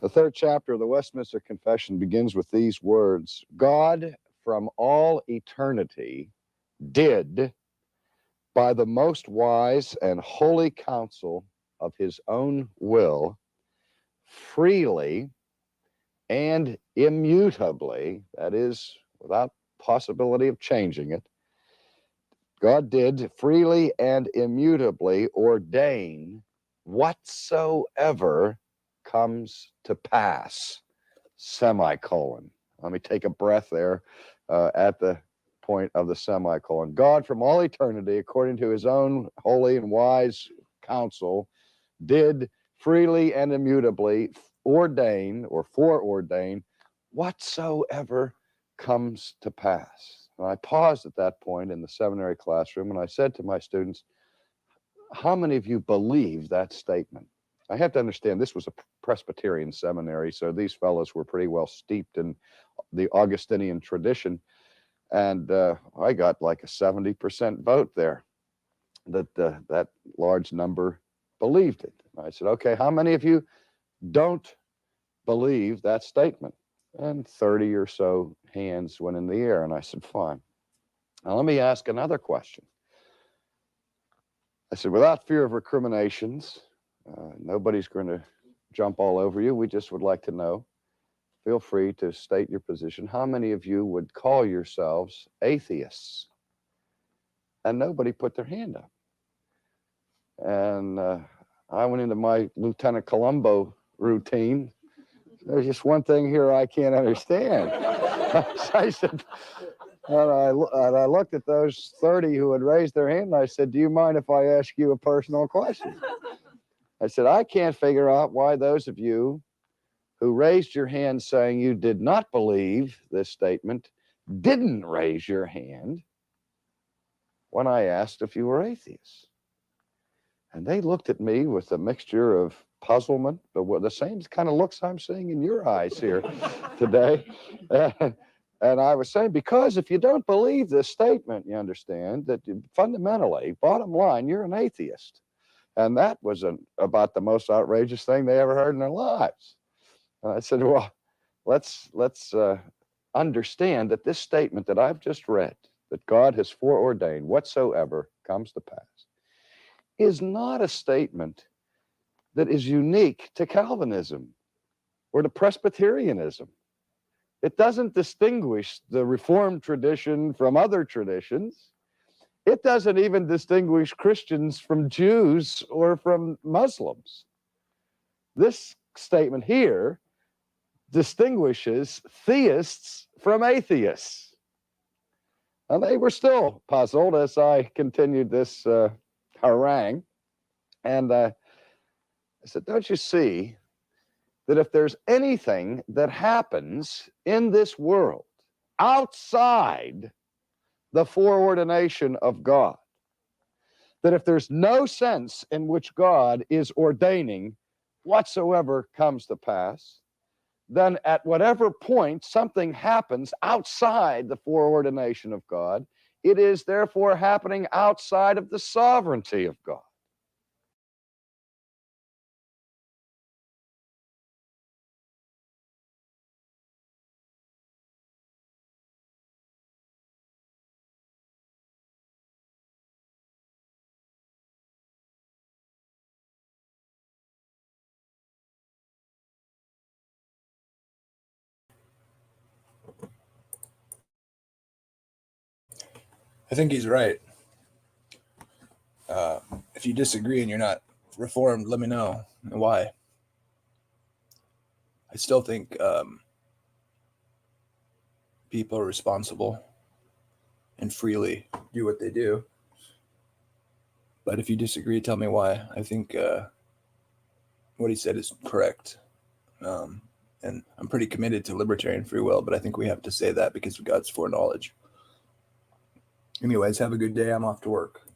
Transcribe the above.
The third chapter of the Westminster Confession begins with these words: God from all eternity did, by the most wise and holy counsel of his own will, freely and immutably, that is, without possibility of changing it, God did freely and immutably ordain whatsoever comes to pass, semicolon. Let me take a breath there at the point of the semicolon. God from all eternity, according to his own holy and wise counsel, did freely and immutably ordain or foreordain whatsoever comes to pass. And I paused at that point in the seminary classroom and I said to my students, how many of you believe that statement? I have to understand this was a Presbyterian seminary, so these fellows were pretty well steeped in the Augustinian tradition. And I got like a 70% vote there that that large number believed it. I said, okay, how many of you don't believe that statement? And 30 or so hands went in the air. And I said, fine. Now let me ask another question. I said, without fear of recriminations, nobody's going to jump all over you. We just would like to know. Feel free to state your position. How many of you would call yourselves atheists? And nobody put their hand up. And I went into my Lieutenant Columbo routine. There's just one thing here I can't understand. I said, and I looked at those 30 who had raised their hand, and I said, do you mind if I ask you a personal question? I said, I can't figure out why those of you who raised your hand saying you did not believe this statement didn't raise your hand when I asked if you were atheists. And they looked at me with a mixture of puzzlement, but the same kind of looks I'm seeing in your eyes here today. And I was saying, because if you don't believe this statement, you understand that fundamentally, bottom line, you're an atheist. And that was about the most outrageous thing they ever heard in their lives. And I said, well, let's understand that this statement that I've just read, that God has foreordained whatsoever comes to pass, is not a statement that is unique to Calvinism or to Presbyterianism. It doesn't distinguish the Reformed tradition from other traditions. It doesn't even distinguish Christians from Jews or from Muslims. This statement here distinguishes theists from atheists. And they were still puzzled as I continued this harangue. And I said, don't you see that if there's anything that happens in this world outside the foreordination of God, that if there's no sense in which God is ordaining whatsoever comes to pass, then at whatever point something happens outside the foreordination of God, it is therefore happening outside of the sovereignty of God. I think he's right. If you disagree and you're not Reformed, let me know and why. I still think people are responsible and freely do what they do. But if you disagree, tell me why. I think what he said is correct. And I'm pretty committed to libertarian free will, but I think we have to say that because of God's foreknowledge. Anyways, have a good day. I'm off to work.